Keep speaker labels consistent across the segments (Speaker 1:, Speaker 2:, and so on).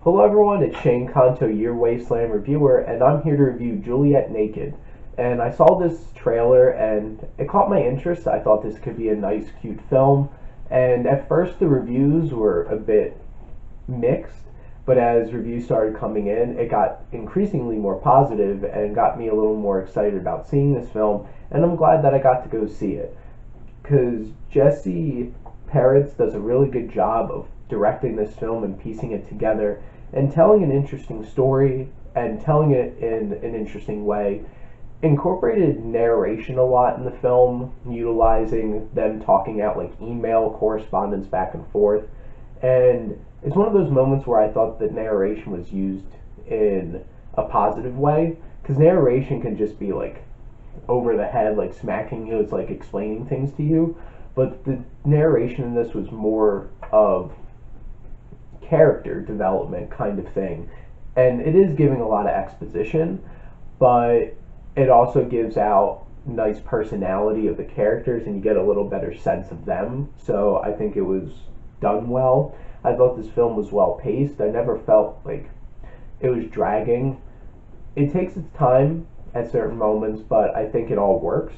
Speaker 1: Hello everyone, it's Shane Kanto, your Wasteland reviewer, and I'm here to review Juliet Naked. And I saw this trailer and it caught my interest. I thought this could be a nice, cute film. And at first the reviews were a bit mixed, but as reviews started coming in, it got increasingly more positive and got me a little more excited about seeing this film. And I'm glad that I got to go see it. Because Jesse Peretz does a really good job of directing this film and piecing it together and telling an interesting story and telling it in an interesting way. Incorporated narration a lot in the film, utilizing them talking out like email correspondence back and forth. And it's one of those moments where I thought that narration was used in a positive way, because narration can just be like over the head, like smacking you, it's like explaining things to you. But the narration in this was more of character development kind of thing. And it is giving a lot of exposition, but it also gives out nice personality of the characters and you get a little better sense of them. So I think it was done well. I thought this film was well paced. I never felt like it was dragging. It takes its time at certain moments, but I think it all works.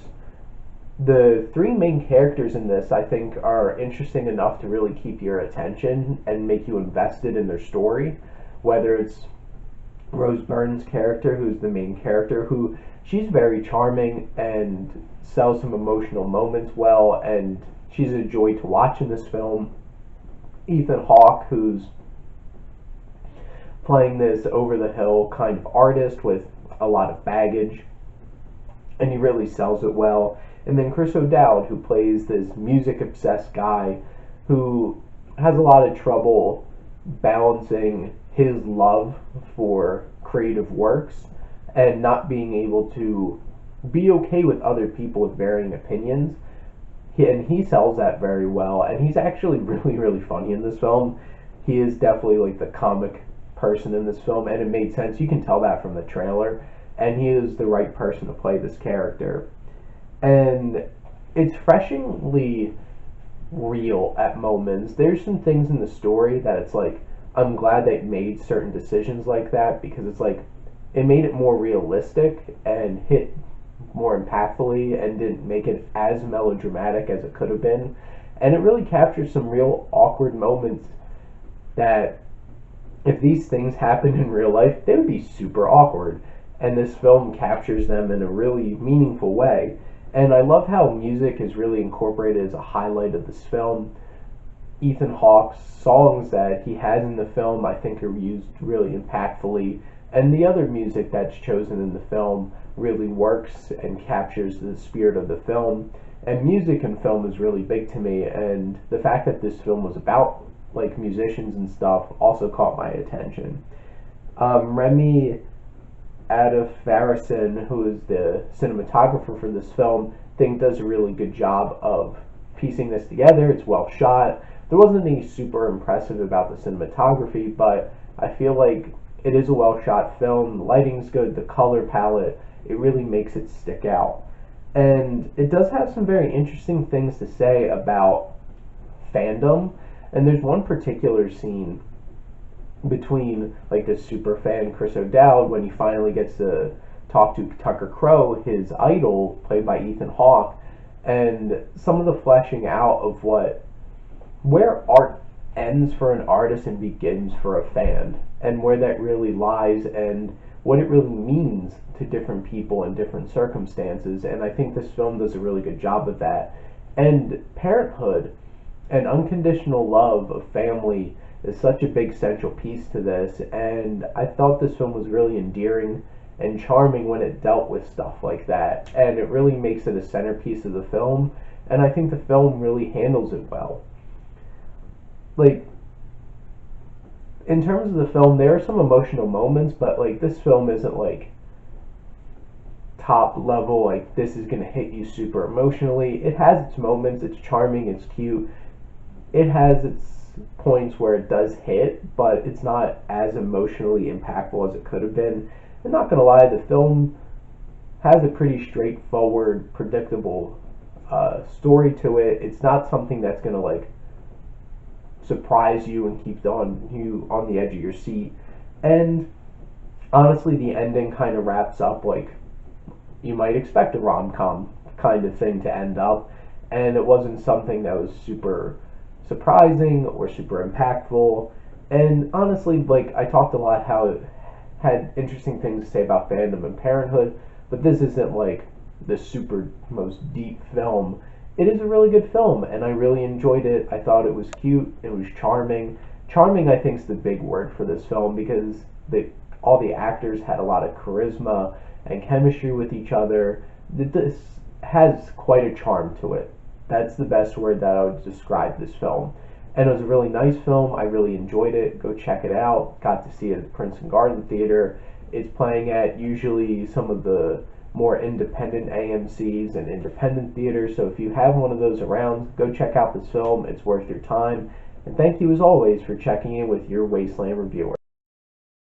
Speaker 1: The three main characters in this, I think, are interesting enough to really keep your attention and make you invested in their story. Whether it's Rose Byrne's character, who's the main character, who she's very charming and sells some emotional moments well, and she's a joy to watch in this film. Ethan Hawke, who's playing this over-the-hill kind of artist with a lot of baggage, and he really sells it well. And then Chris O'Dowd, who plays this music-obsessed guy who has a lot of trouble balancing his love for creative works and not being able to be okay with other people with varying opinions. And he sells that very well, and he's actually really, really funny in this film. He is definitely like the comic person in this film, and it made sense. You can tell that from the trailer, and he is the right person to play this character. And it's refreshingly real at moments. There's some things in the story that it's like, I'm glad they made certain decisions like that, because it's like, it made it more realistic and hit more impactfully and didn't make it as melodramatic as it could have been. And it really captures some real awkward moments that if these things happened in real life, they would be super awkward. And this film captures them in a really meaningful way. And I love how music is really incorporated as a highlight of this film. Ethan Hawke's songs that he has in the film, I think, are used really impactfully. And the other music that's chosen in the film really works and captures the spirit of the film. And music in film is really big to me. And the fact that this film was about like musicians and stuff also caught my attention. Remy Adafarasin, who is the cinematographer for this film, I think does a really good job of piecing this together. It's well shot. There wasn't anything super impressive about the cinematography, but I feel like it is a well shot film. The lighting's good, the color palette, it really makes it stick out. And it does have some very interesting things to say about fandom. And there's one particular scene between like this super fan Chris O'Dowd when he finally gets to talk to Tucker Crowe, his idol, played by Ethan Hawke, and some of the fleshing out of where art ends for an artist and begins for a fan, and where that really lies and what it really means to different people in different circumstances. And I think this film does a really good job of that. And parenthood and unconditional love of family is such a big central piece to this, and I thought this film was really endearing and charming when it dealt with stuff like that, and it really makes it a centerpiece of the film, and I think the film really handles it well. Like, in terms of the film, there are some emotional moments, but like this film isn't like top level, like this is gonna hit you super emotionally. It has its moments, it's charming, it's cute, it has its points where it does hit, but it's not as emotionally impactful as it could have been. I'm not gonna lie, the film has a pretty straightforward, predictable story to it. It's not something that's gonna like surprise you and keep you on the edge of your seat. And honestly, the ending kind of wraps up like you might expect a rom-com kind of thing to end up, and it wasn't something that was super surprising or super impactful. And honestly, like, I talked a lot how it had interesting things to say about fandom and parenthood, but this isn't like the super most deep film. It is a really good film, and I really enjoyed it. I thought it was cute, it was charming. Charming, I think, is the big word for this film, because all the actors had a lot of charisma and chemistry with each other. This has quite a charm to it. That's the best word that I would describe this film. And it was a really nice film. I really enjoyed it. Go check it out. Got to see it at Princeton Garden Theater. It's playing at usually some of the more independent AMCs and independent theaters. So if you have one of those around, go check out this film. It's worth your time. And thank you as always for checking in with your Wasteland reviewer.